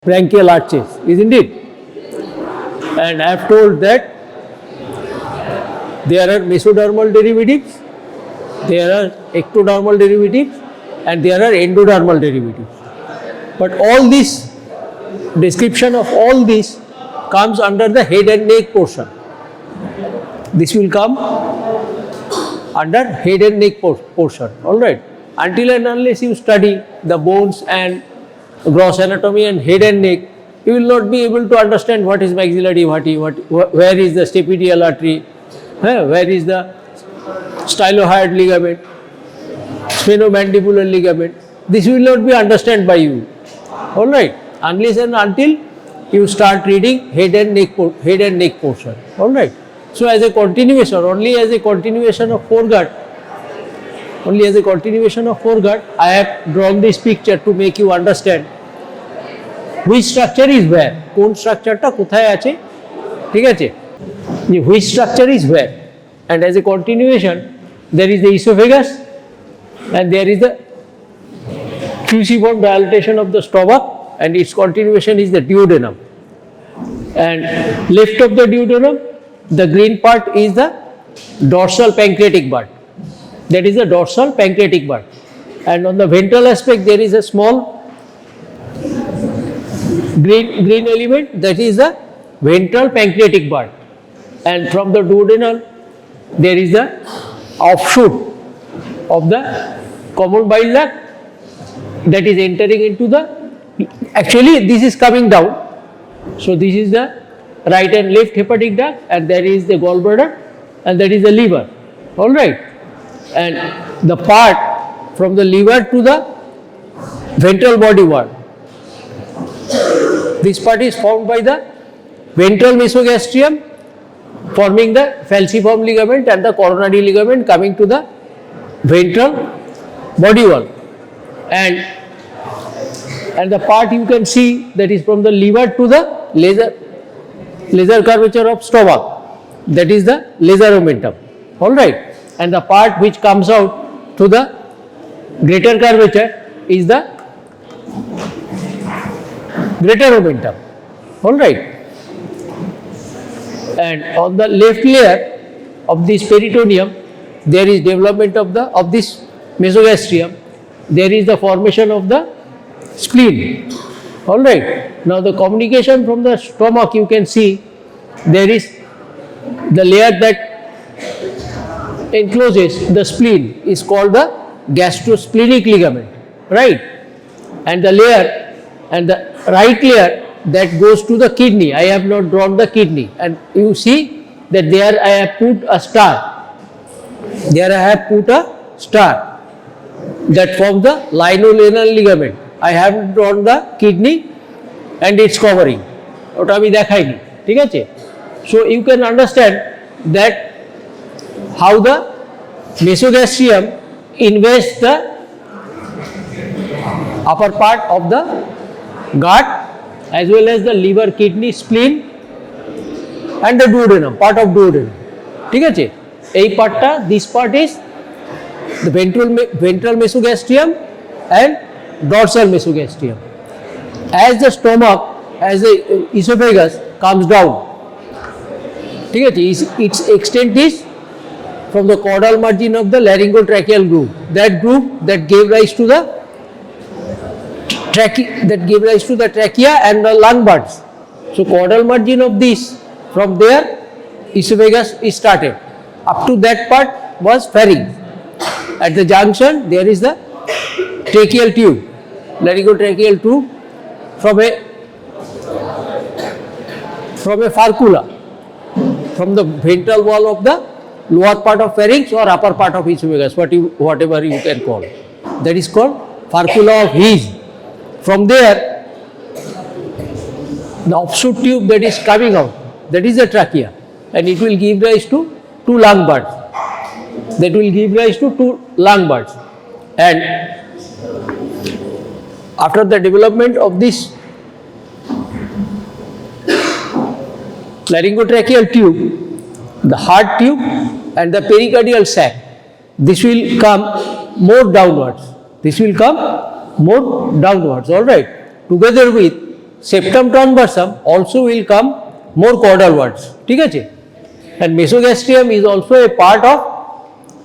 branchial arches, isn't it? And I have told that there are mesodermal derivatives, there are ectodermal derivatives, and there are endodermal derivatives. But all this, description of all this comes under the head and neck portion. This will come under head and neck portion, alright. Until and unless you study the bones and gross anatomy and head and neck, you will not be able to understand what is maxillary artery, where is the stapedial artery, where is the stylohyoid ligament, sphenomandibular ligament. This will not be understood by you, alright, unless and until you start reading head and neck portion, alright. So as a continuation, only as a continuation of foregut, I have drawn this picture to make you understand which structure is where, কোন স্ট্রাকচারটা কোথায় আছে, ঠিক আছে, which structure is where. And as a continuation, there is the esophagus and there is the cruciform dilatation of the stomach, and its continuation is the duodenum. And left of the duodenum, the green part is the dorsal pancreatic bud. That is the dorsal pancreatic bud. And on the ventral aspect, there is a small green element, that is the ventral pancreatic bud. And from the duodenal, there is the offshoot of the common bile duct that is entering into the, actually this is coming down. So this is the right and left hepatic duct, and there is the gallbladder, and that is the liver, alright. And the part from the liver to the ventral body wall, this part is formed by the ventral mesogastrium, forming the falciform ligament and the coronary ligament coming to the ventral body wall. And the part you can see that is from the liver to the laser curvature of stomach, that is the laser omentum, alright. And the part which comes out to the greater curvature is the greater omentum, alright. And on the left layer of this peritoneum, there is development of this mesogastrium, there is the formation of the spleen, alright. Now the communication from the stomach, you can see there is the layer that encloses the spleen is called the gastrosplenic ligament, right. And the layer, and the right layer that goes to the kidney, I have not drawn the kidney, and you see that there I have put a star, that forms the linolenal ligament. I haven't drawn the kidney and its covering, ওটা আমি দেখাইনি, ঠিক আছে. So you can understand that how the mesogastrium invests the upper part of the gut, as well as the liver, kidney, spleen and the duodenum, part of duodenum, ঠিক আছে. এই পার্টটা, this part is the ventral mesogastrium and dorsal mesogastrium. As the stomach, as the esophagus comes down, ঠিক আছে, its extent is from the caudal margin of the laryngotracheal groove, that groove that gave rise to the trachea and the lung buds. So caudal margin of this, from there esophagus is started. Up to that part was pharynx. At the junction there is the tracheal tube, laryngotracheal tube from a furcula, from the ventral wall of the lower part of pharynx or upper part of esophagus, whatever you can call. That is called furcula of His. From there, the offshoot tube that is coming out, that is the trachea, and it will give rise to two lung buds. And after the development of this laryngotracheal tube, the heart tube and the pericardial sac, this will come more downwards. All right, together with septum transversum also will come more caudalwards. ठीक है? And mesogastrium is also a part of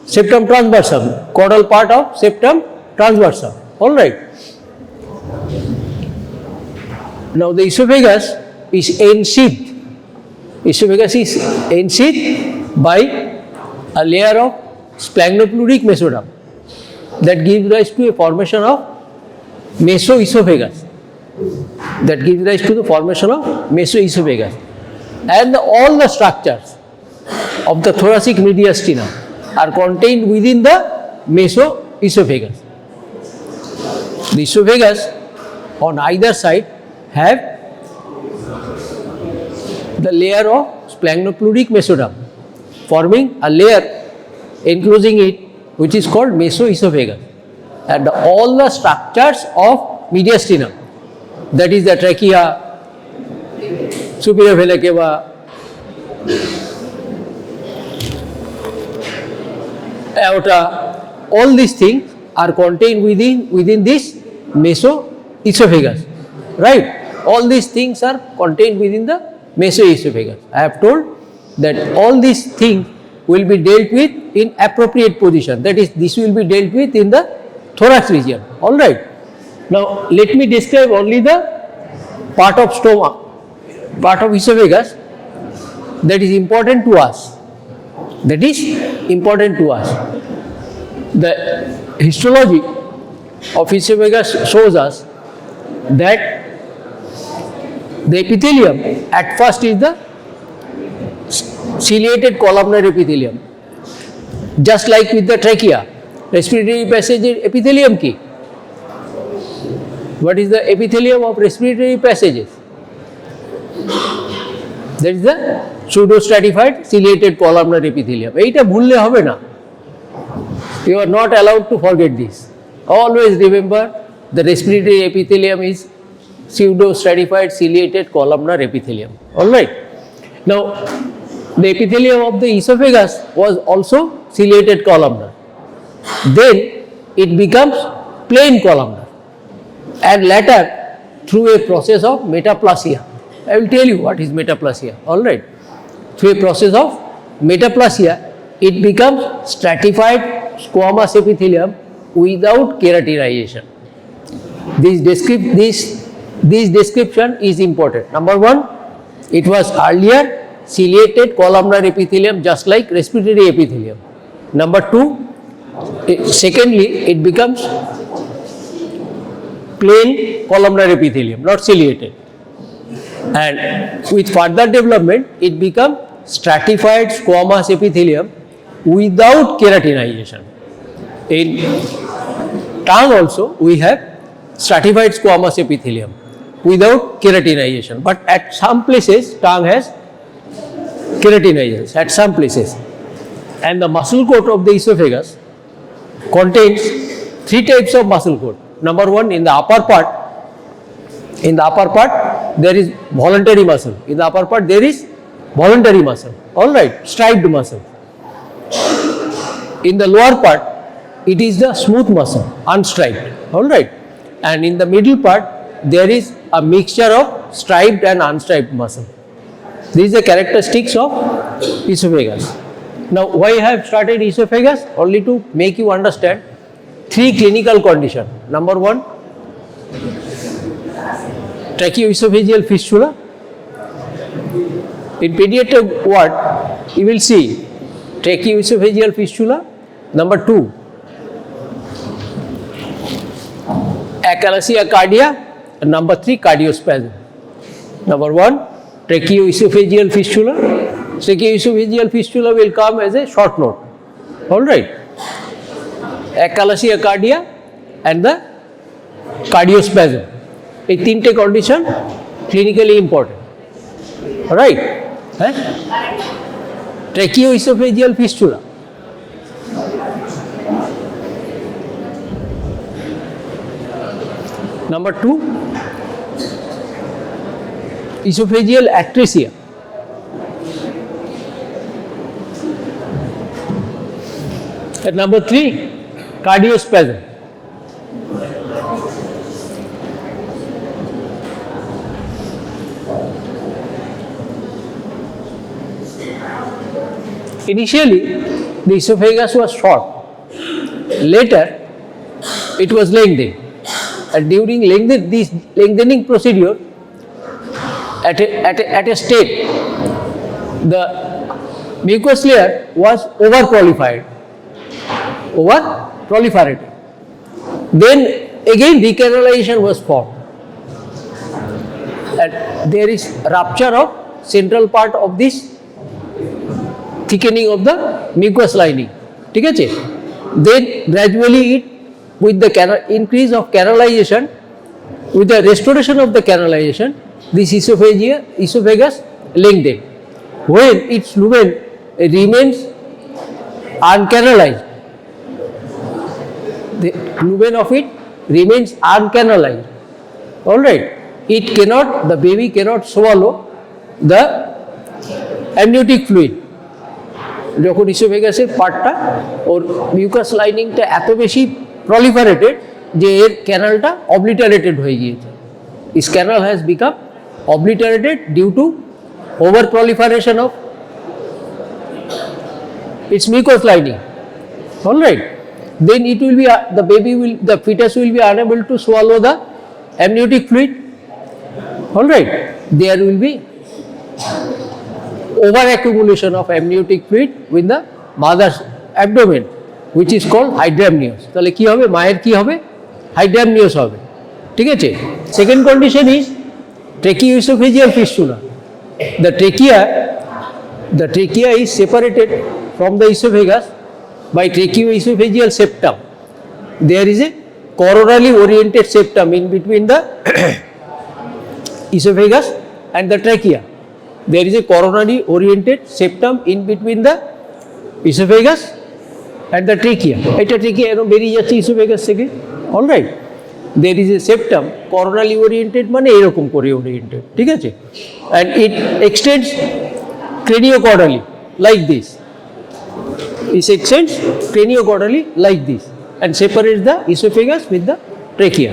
septum transversum, caudal part of septum transversum. All right. Now the esophagus is ensheathed. Esophagus is ensheathed by a layer of splagnopleurotic mesoderm that gives rise to a formation of mesoesophagus. That gives rise to the formation of mesoesophagus. And all the structures of the thoracic mediastinum are contained within the mesoesophagus. The esophagus on either side have the layer of splagnopleurotic mesoderm forming a layer enclosing it which is called mesoesophagus, and all the structures of mediastinum, that is the trachea, superior vena cava, aorta, all these things are contained within this mesoesophagus, right? All these things are contained within the mesoesophagus. I have told that all these things will be dealt with in appropriate position, that is, this will be dealt with in the thorax region. All right. Now let me describe only the part of stomach, part of esophagus that is important to us. That is important to us. The histology of esophagus shows us that the epithelium at first is the ciliated columnar epithelium, just like with the trachea. Respiratory passage epithelium key. What is the epithelium of respiratory passages? That is the pseudostratified ciliated columnar epithelium. এইটা ভুললে হবে না. You are not allowed to forget this. Always remember the respiratory epithelium is pseudostratified ciliated columnar epithelium. All right. Now, the epithelium of the esophagus was also ciliated columnar. Then it becomes plain columnar, and later through a process of metaplasia. I will tell you what is metaplasia. All right. Through a process of metaplasia, it becomes stratified squamous epithelium without keratinization. This description is important. Number one, it was earlier ciliated columnar epithelium just like respiratory epithelium. Number two, secondly, it becomes plain columnar epithelium, not ciliated. And with further development, it becomes stratified squamous epithelium without keratinization. In tongue also, we have stratified squamous epithelium without keratinization. But at some places, tongue has keratinization, at some places. And the muscle coat of the esophagus contains three types of muscle coat. Number one, in the upper part, there is voluntary muscle. In the upper part, there is voluntary muscle. All right, striped muscle. In the lower part, it is the smooth muscle, unstriped. All right. And in the middle part, there is a mixture of striped and unstriped muscle. These are the characteristics of esophagus. Now, why I have started esophagus? Only to make you understand three clinical conditions. Number one, tracheoesophageal fistula. In pediatric ward, you will see tracheoesophageal fistula. Number two, acalasia cardia. And number three, cardiospasm. Number one, tracheoesophageal fistula. Tracheoesophageal fistula will come as a short note. All right. Acalasia cardia and the cardiospasm. এই তিনটে condition clinically important. All right. Tracheoesophageal fistula. Number two, esophageal atresia. And number three, cardiospasm. Initially, the esophagus was short. Later, it was lengthened. And during this lengthening procedure, at a state, the mucous layer was over-proliferated. Then again recanalization was formed. And there is rupture of central part of this thickening of the mucous lining. ठीक है? Then gradually it, with the increase of canalization, with the restoration of the canalization, this esophagus lengthened. When its lumen remains uncanalized, the lumen of it remains uncanalized. All right, the baby cannot swallow the amniotic fluid. যখন ইসোফেগাসের পার্টটা ওর mucus লাইনিংটা এত বেশি প্রলিফারেটেড যে এর ক্যানালটা অবলিটারেটেড হয়ে গিয়েছে। This canal has become obliterated due to over proliferation of its mucous lining. All right, then it will be the fetus will be unable to swallow the amniotic fluid. All right, there will be over accumulation of amniotic fluid with the mother's abdomen, which is called hydramnios. তাহলে কি হবে? মায়ের কি হবে? hydramnios হবে। ঠিক আছে? Second condition is tracheoesophageal fistula. The trachea is separated from the esophagus by tracheoesophageal septum. There is a coronally oriented septum in between the esophagus and the trachea. There is a coronally oriented septum in between the esophagus and the trachea. এটা trachea এরকম বেরিয়ে যাচ্ছে esophagus থেকে। All right, there is a septum coronally oriented মানে এরকম করে oriented, ঠিক আছে? And it extends craniocaudally like this. It extends craniocaudally like this and separates the esophagus with the trachea.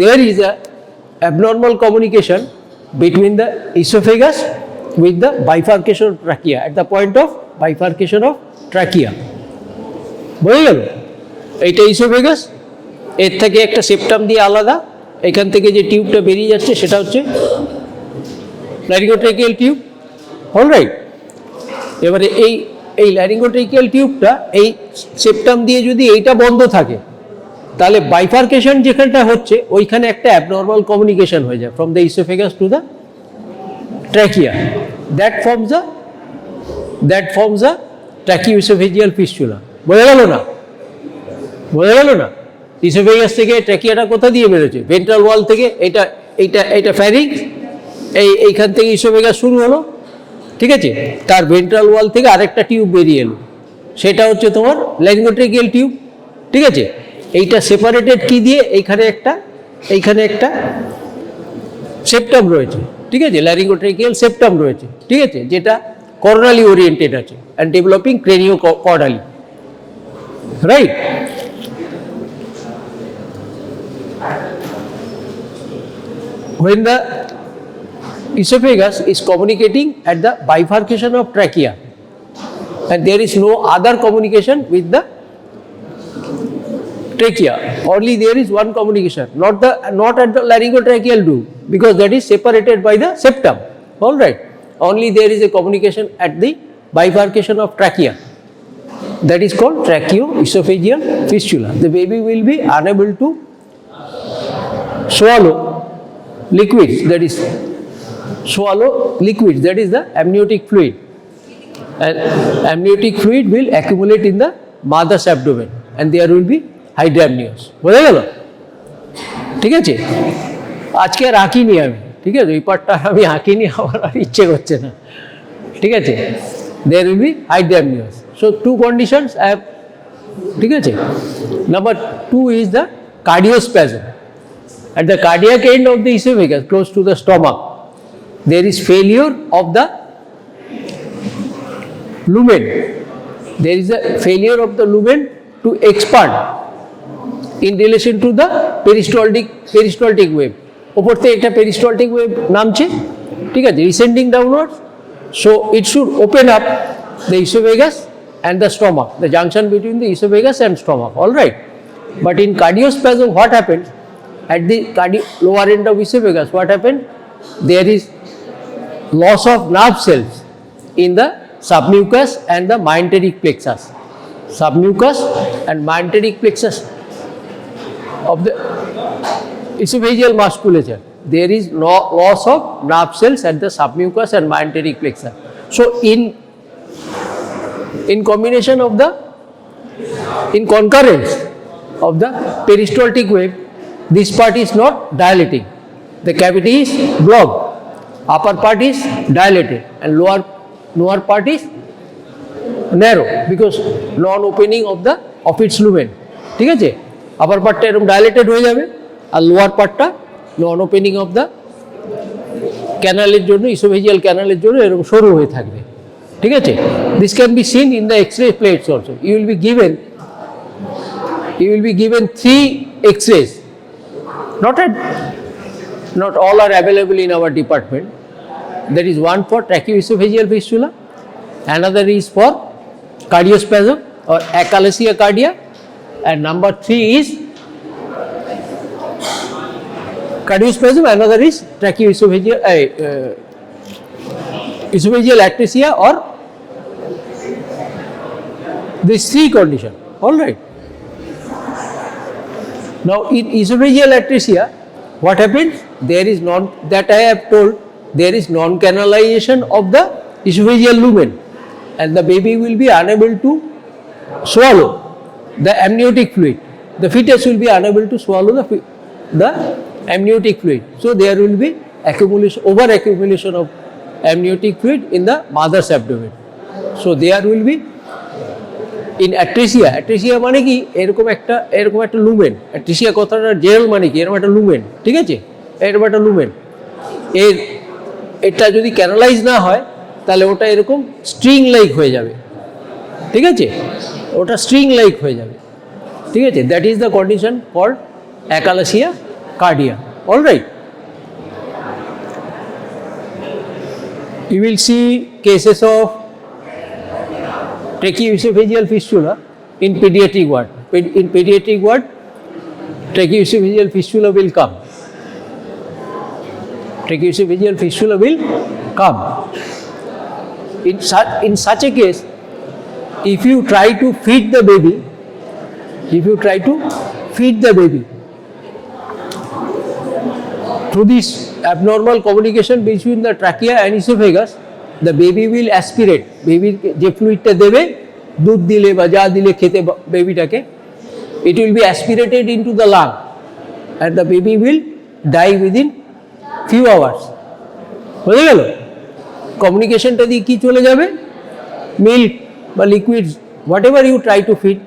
There is a abnormal communication between the esophagus with the bifurcation of trachea, at the point of bifurcation of trachea. বুঝে গেল? এইটা esophagus, এর থেকে একটা septum দিয়ে আলাদা, এখান থেকে যে টিউবটা বেরিয়ে যাচ্ছে সেটা হচ্ছে laryngotracheal টিউব। অলরাইট, এবারে এই laryngotracheal টিউবটা এই সেপ্টাম দিয়ে যদি এইটা বন্ধ থাকে তাহলে বাইফার্কেশন যেখানটা হচ্ছে ওইখানে একটা অ্যাবনর্মাল কমিউনিকেশন হয়ে যায় from the esophagus to the trachea. That forms the tracheoesophageal fistula. বোঝা গেল না? ইসোফেগাস থেকে ট্র্যাকিয়াটা কোথা দিয়ে বেরোচ্ছে? ভেন্ট্রাল ওয়াল থেকে। এটা ফ্যারিংস, এইখান থেকে ইসোফেগাস শুরু হলো, ঠিক আছে? তার ভেন্ট্রাল ওয়াল থেকে আরেকটা টিউব বেরিয়ে এলো, সেটা হচ্ছে তোমার ল্যারিঙ্গোট্রেকিয়াল টিউব, ঠিক আছে? এইটা সেপারেটেড কি দিয়ে? এইখানে একটা সেপ্টাম রয়েছে, ঠিক আছে? ল্যারিঙ্গোট্রেকিয়াল সেপ্টাম রয়েছে, ঠিক আছে? যেটা করোনালি ওরিয়েন্টেড আছে and developing craniocaudally, right? When the esophagus is communicating at the bifurcation of trachea and there is no other communication with the trachea, only there is one communication, not at the laryngotracheal tube, because that is separated by the septum. All right, only there is a communication at the bifurcation of trachea, that is called tracheoesophageal fistula. The baby will be unable to swallow liquids, that is the amniotic fluid, and amniotic fluid will accumulate in the mother's abdomen and there will be hydramnios. বোঝা গেল? ঠিক আছে, আজকে আর আঁকিনি আমি, ঠিক আছে? এই পার্টটা আমি আঁকিনি, আমার আর ইচ্ছে করছে না, ঠিক আছে? there will be hydramnios. So two conditions I have, ঠিক আছে? Number 2 is the cardiospasm. At the cardiac end of the esophagus, close to the stomach, there is failure of the lumen. There is a failure of the lumen to expand in relation to the peristaltic wave. ওপর থেকে একটা peristaltic wave নামছে, ঠিক আছে? Descending downwards, So it should open up the esophagus and the stomach, the junction between the esophagus and stomach, all right. But in cardiospasm, what happens? At the lower end of esophagus, what happens? There is loss of nerve cells in the submucous and the myenteric plexus. Submucous and myenteric plexus of the esophageal musculature. There is loss of nerve cells at the submucous and myenteric plexus. So in combination of in concurrence of the peristaltic wave, this part is not dilating. The cavity is blocked. Upper part is dilated and lower part is narrow because non-opening of its lumen. ঠিক আছে? Upper part টা এরকম dilated হয়ে যাবে আর lower part টা non-opening of the ক্যানালের জন্য, esophageal ক্যানালের জন্য এরকম সরু হয়ে থাকবে। ঠিক আছে? This can be seen in the X-ray plates also. You will be given 3 X-rays. Not all are available in our department. There is one for tracheoesophageal fistula, another is for cardiospasm or achalasia cardia, and number 3 is cardiospasm, another is tracheoesophageal esophageal atresia, or these 3 conditions, all right. Now in esophageal atresia, what happens? There is there is non-canalization of the esophageal lumen and the baby will be unable to swallow the amniotic fluid. The fetus will be unable to swallow the amniotic fluid. So there will be over accumulation of amniotic fluid in the mother's abdomen. So there will be in atresia মানে কি এরকম একটা lumen, atresia কথাটা jail মানে কি এরকম একটা lumen, ঠিক আছে, এরকম একটা লুমেন, এটা যদি ক্যানালাইজ না হয় তাহলে ওটা এরকম স্ট্রিং লাইক হয়ে যাবে, ঠিক আছে, ওটা স্ট্রিং লাইক হয়ে যাবে, ঠিক আছে, that is the condition called achalasia cardia, all right. You will see cases of tracheoesophageal fistula in pediatric ward. In pediatric ward, tracheoesophageal fistula will come. Tracheoesophageal fistula will come. In such a case, if you try to feed the baby, through this abnormal communication between the trachea and esophagus, the baby will aspirate. Baby যে ফ্লুইডটা দেবে, দুধ দিলে বা যা দিলে খেতে বেবিটাকে, it will be aspirated into the lung and the baby will die within few hours. বুঝে গেল? কমিউনিকেশনটা দিয়ে কি চলে যাবে? মিল্ক বা liquids, whatever you try to feed,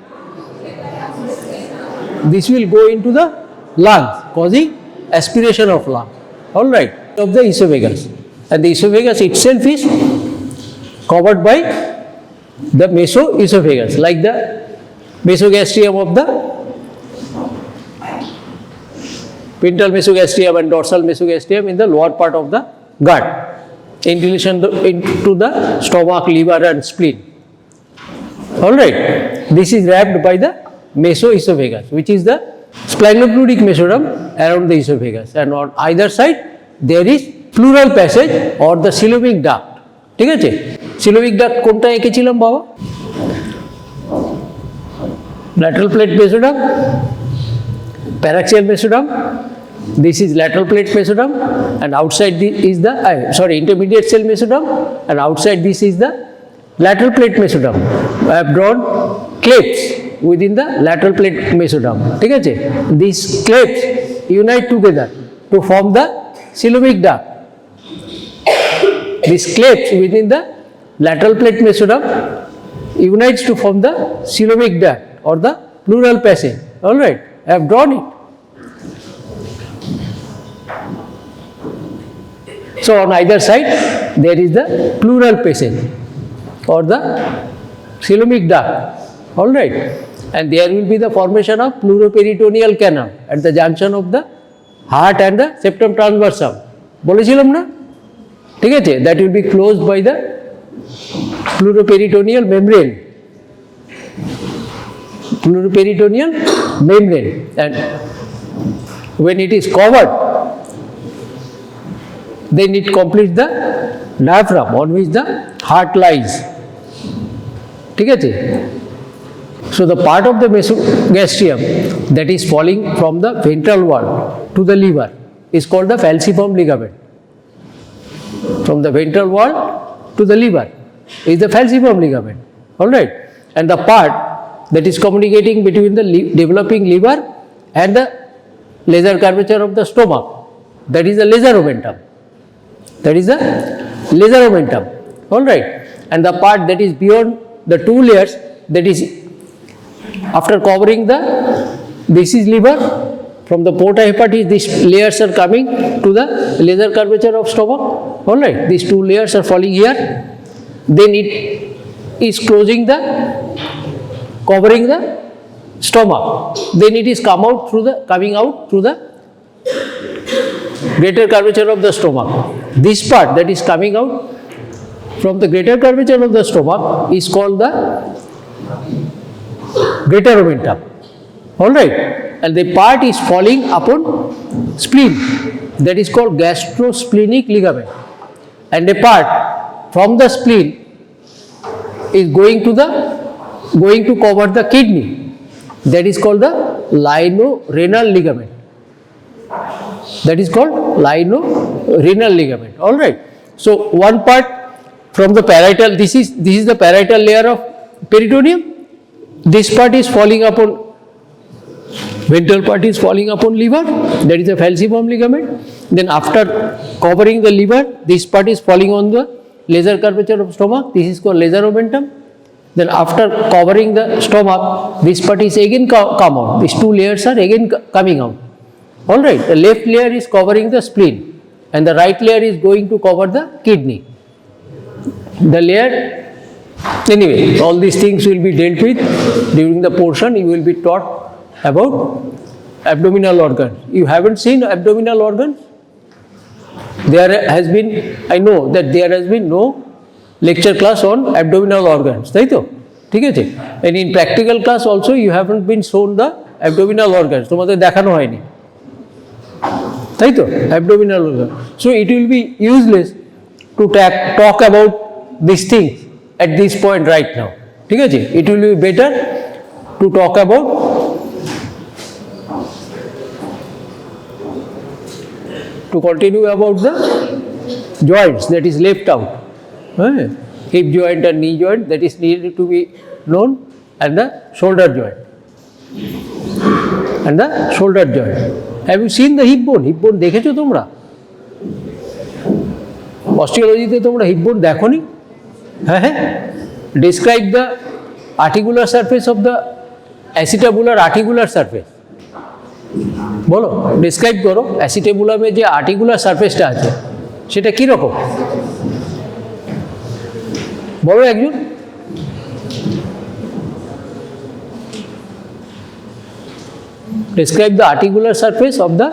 this will go into the lungs, causing aspiration of lung, all right, of the esophagus. And the esophagus itself is covered by the mesoesophagus, like the mesogastrium of the ventral mesogastrium and dorsal mesogastrium in the lower part of the gut, in relation into the stomach, liver and spleen, all right. This is wrapped by the mesoesophagus, which is the splanochloric mesoderm around the esophagus, and on either side there is pleural passage or the coelomic duct, ঠিক আছে? coelomic duct কোনটা এঁকেছিলাম বাবা? lateral plate mesoderm, paraxial mesoderm, this is lateral plate mesoderm, and outside is the intermediate cell mesoderm, and outside this is the lateral plate mesoderm. I have drawn clefts within the lateral plate mesoderm, ঠিক আছে? These clefts unite together to form the coelomic duct. These clefts within the lateral plate mesoderm unites to form the coelomic duct or the pleural passage, all right. I have drawn it. So on either side there is the pleural passage or the coelomic duct, all right, and there will be the formation of pleuroperitoneal canal at the junction of the heart and the septum transversum. বলেছিলাম না? ठीक है, that will be closed by the pleuroperitoneal membrane. Pleuroperitoneal membrane, and when it is covered, then it completes the diaphragm on which the heart lies. ठीक है, so the part of the mesogastrium that is falling from the ventral wall to the liver is called the falciform ligament. From the ventral wall to the liver is the falciform ligament, all right, and the part that is communicating between the developing liver and the laser curvature of the stomach, that is the laser omentum. That is the laser omentum, all right, and the part that is beyond the two layers, that is after covering the, this is liver, from the porta hepatis these layers are coming to the laser curvature of stomach, all right, these two layers are falling here, then it is closing the, covering the stomach, then it is coming out through the greater curvature of the stomach. This part that is coming out from the greater curvature of the stomach is called the greater omentum, all right, and the part is falling upon spleen, that is called gastrosplenic ligament, and a part from the spleen is going to cover the kidney, that is called the lino-renal ligament. That is called lino-renal ligament, all right. So one part from the parietal, this is the parietal layer of peritoneum. This part is falling upon, ventral part is falling upon liver, that is a falciform ligament. Then after covering the liver, this part is falling on the laser curvature of stomach, this is called laser omentum. Then after covering the stomach, this part is again come out, these two layers are again coming out, all right. The left layer is covering the spleen and the right layer is going to cover the kidney. The layer, anyway, all these things will be dealt with during the portion. You will be taught about abdominal organs. You haven't seen abdominal organs? There has been, I know that there has been no lecture class on abdominal organs, তাই তো, ঠিক আছে, and in practical class also you haven't been shown the abdominal organs, তোমাদের দেখানো হয়নি, তাই তো, abdominal organs. So it will be useless to talk about these things at this point right now, ঠিক আছে. It will be better to talk about to continue about the joints that is left out. Hip joint and knee joint that is needed to be known, and the shoulder joint. And the shoulder joint. Have you seen the hip bone? Hip bone দেখেছো তোমরা? Osteology-তে তোমরা hip bone দেখোনি? হ্যাঁ. Describe the articular surface of the acetabular articular surface. বলো, describe করো acetabulum-এ যে articular surface-টা আছে সেটা কি রকম? বলো একজন। Describe the articular surface of the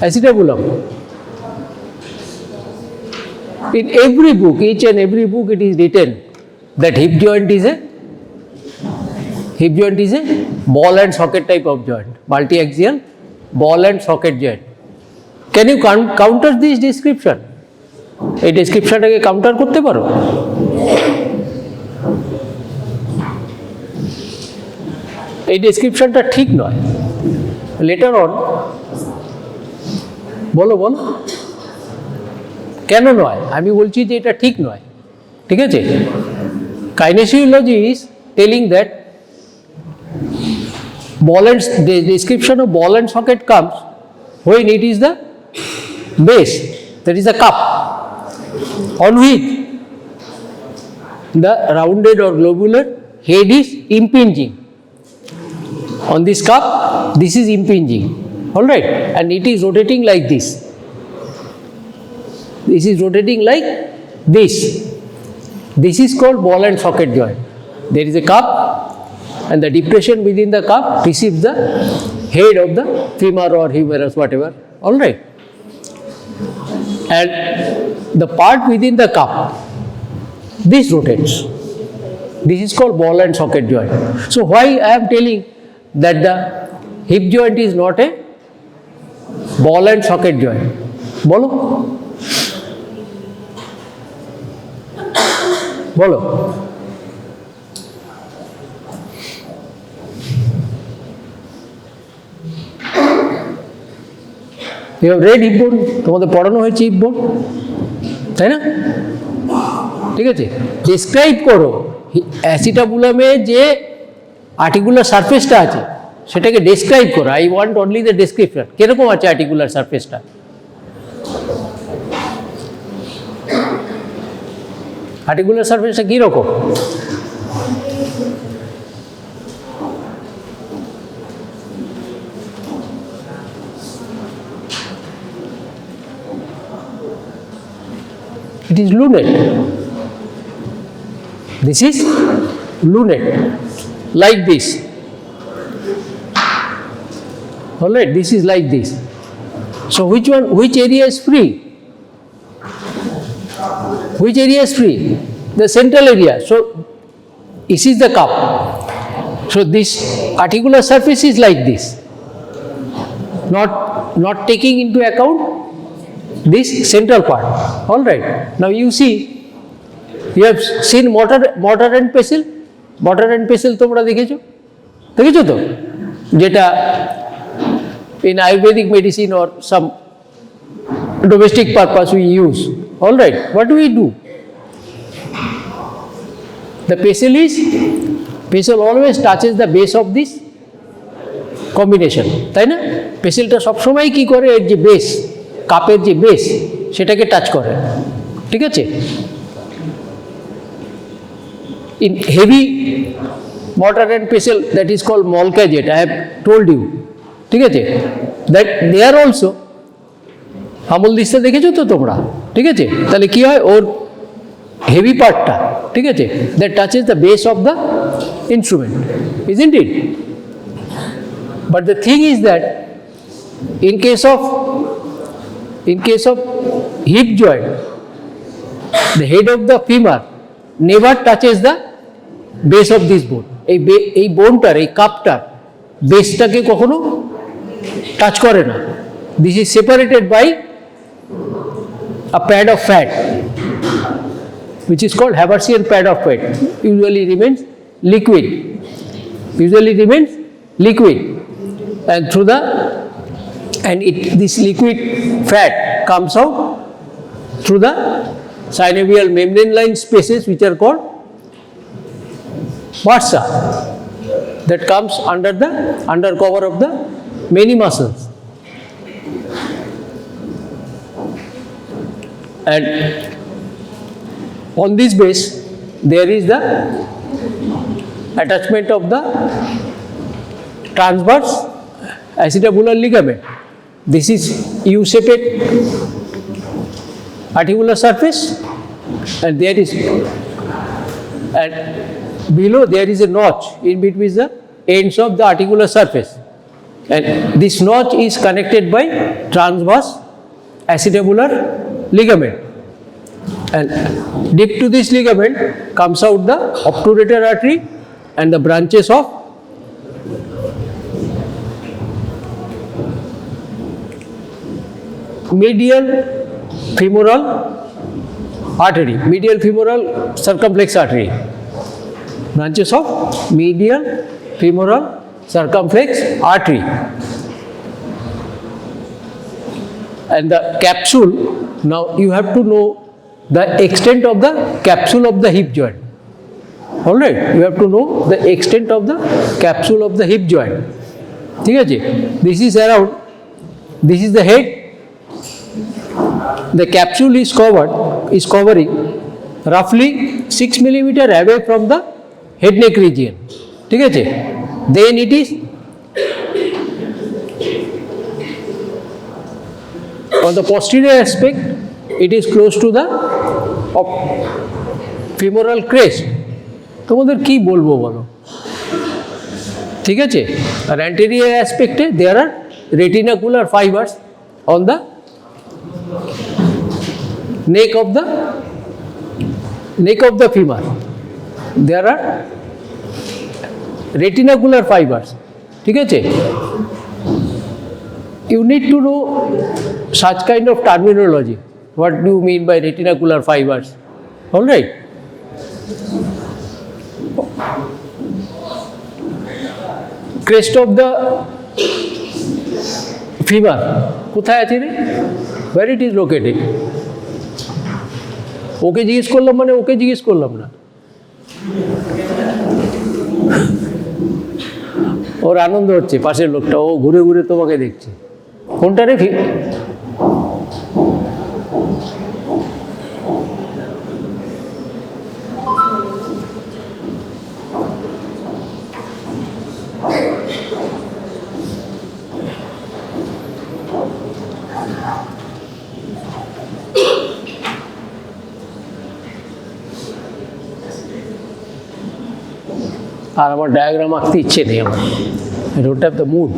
acetabulum. In every book, each and every book, it is written that hip joint is a ball and socket type of joint, multi-axial ball and socket joint. Can you counter this description? এই ডেসক্রিপশনটাকে counter করতে পারো? এই ডেসক্রিপশনটা ঠিক নয়। Letter on বলো কেন নয়? আমি বলছি যে এটা ঠিক নয়, ঠিক আছে। Kinesiology is telling that ball and the description of ball and socket comes when it is the base, that is the cup on which the rounded or globular head is impinging. On this cup, this is impinging, all right, and it is rotating like this. This is rotating like this. This is called ball and socket joint. There is a cup, and the depression within the cup receives the head of the femur or humerus, whatever, all right. and the part within the cup, this rotates. This is called ball and socket joint. So why I am telling that the hip joint is not a ball and socket joint? Bolo? Bolo? You have read hip bone? তোমাদের পড়ানো হয়েছে hip bone? তাই না? ঠিক আছে? Describe করো acetabulum-এ যে articular surface-টা আছে সেটাকে describe করো. I want only the description. কিরকম আছে articular surface-টা? articular surface-টা কি রকম? It is lunate. This is lunate, like this. All right, this is like this. So which area is free? Which area is free? The central area. So this is the cup. So this articular surface is like this. Not taking into account this central part. All right. Now you see, you have seen mortar and pestle. Mortar and pestle তোমরা দেখেছো? দেখেছো তো? যেটা in Ayurvedic medicine or some domestic purpose we use. All right. What do we do? The pestle always touches the base of this combination. তাই না? pestle-টা সবসময় কি করে? এর যে বেস, কাপের যে বেস সেটাকে টাচ করে, ঠিক আছে? In heavy mortar and pestle, that is called molkagate, I have told you, ঠিক আছে? That there also আমল দিস্তা দেখেছো তো তোমরা, ঠিক আছে? তাহলে কি হয়? ওর হেভি পার্টটা, ঠিক আছে, that touches the base of the instrument, isn't it? But the thing is that in case of hip joint, the head of the femur never touches the base of this bone. এই বোনটার, এই copter বেসটাকে কখনো touch করে না. This is separated by a pad of fat, which is called Haversian pad of fat. Usually remains liquid, and through the this liquid fat comes out through the synovial membrane line spaces, which are called bursa, that comes under cover of the many muscles. And on this base there is the attachment of the transverse acetabular ligament. This is U-shaped articular surface, and there is, and below there is a notch in between the ends of the articular surface, and this notch is connected by transverse acetabular ligament, and deep to this ligament comes out the obturator artery and the branches of medial femoral artery, medial femoral circumflex artery, branches of medial femoral circumflex artery, and the capsule. Now you have to know the extent of the capsule of the hip joint. All right, you have to know the extent of the capsule of the hip joint. ঠিক আছে? This is around, this is the head. The capsule is covering roughly 6 millimeter away from the head neck region. ঠিক আছে? Then it is on the posterior aspect, it is close to the femoral crest. তোমাদের কি বলবো বলো? ঠিক আছে? আর anterior aspect there are retinacular fibers on the neck of the femur. There are retinacular fibers. ठीक है? You need to know such kind of terminology. What do you mean by retinacular fibers? All right. Crest of the femur. কোথায় আছে রে? Where it is located? ওকে জিজ্ঞেস করলাম মানে ওকে জিজ্ঞেস করলাম না। ওর আনন্দ হচ্ছে, পাশের লোকটা ও ঘুরে ঘুরে তোমাকে দেখছে। কোনটা রে? আর আমার ডায়াগ্রাম আঁকতে ইচ্ছে নেই আমার। I don't have the mood.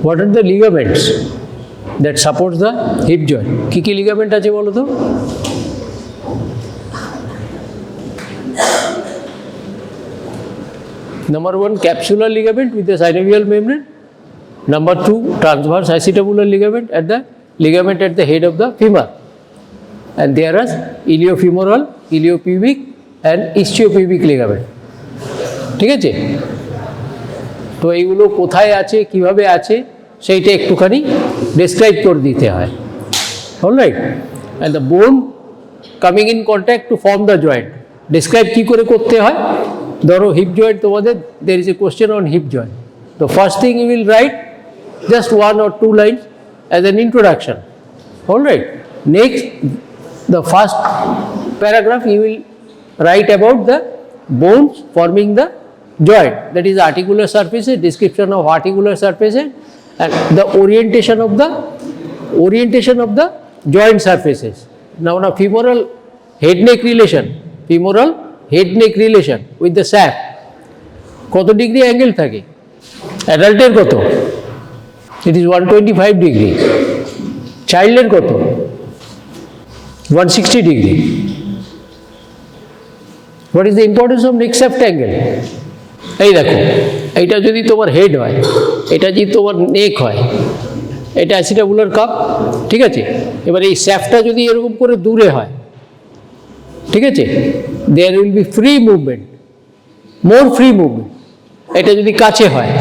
What are the ligaments that supports the hip joint? কি ligament আছে বলো তো? Number 1, capsular ligament with the synovial membrane. Number 2, transverse acetabular ligament at the head of the femur. And there are iliofemoral, iliopubic and ischiopubic ligament. ঠিক আছে? তো এইগুলো কোথায় আছে, কিভাবে আছে সেইটা একটুখানি ডেসক্রাইব করে দিতে হয়। Alright? and the bone coming in contact to form the joint. Describe কি করে করতে হয়? ধরো হিপ জয়েন্ট তোমাদের, there is a question on hip joint. The first thing you will write just 1 or 2 lines as an introduction. All right. Next, the first paragraph you will write about the bones forming the joint. That is articular surfaces, description of articular surfaces, and the orientation of the joint surfaces. Now femoral head neck relation with the shaft. কত degree angle থাকে? অ্যাডাল্টের কত? It is 125 degree. চাইল্ডের কত? 160 degree. What is the importance of neck shaft angle? এই দেখো, এইটা যদি তোমার head হয়, এটা যদি তোমার নেক হয়, এটা অ্যাসিটাবুলার কাপ, ঠিক আছে? এবার এই শ্যাফটটা যদি এরকম করে দূরে হয়, ঠিক আছে, there will be free movement, more free movement. এটা যদি কাছে হয়,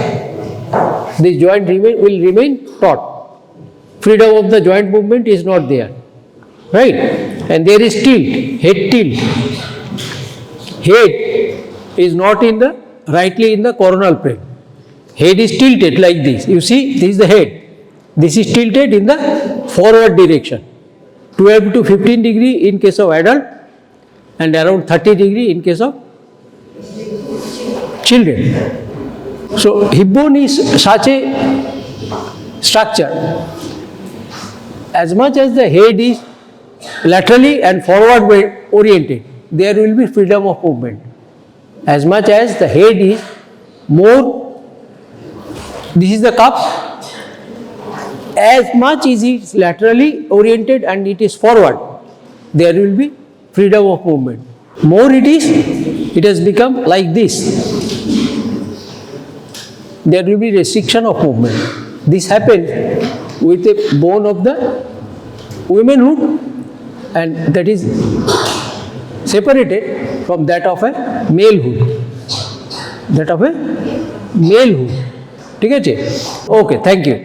this joint will remain taut. Freedom of the joint movement is not there, right? And there is tilt, head tilt. Head is not rightly in the coronal plane. Head is tilted like this. You see, this is the head. This is tilted in the forward direction, 12 to 15 degree in case of adult, and around 30 degree in case of children. So hip bone is such a structure. As much as the head is laterally and forward oriented, there will be freedom of movement. As much as the head is more, this is the cup, as much as it is laterally oriented and it is forward, there will be freedom of movement. More it has become like this, there will be restriction of movement. This happens with the bone of the womanhood, and that is separated from that of a malehood. ঠিক আছে? Okay, thank you.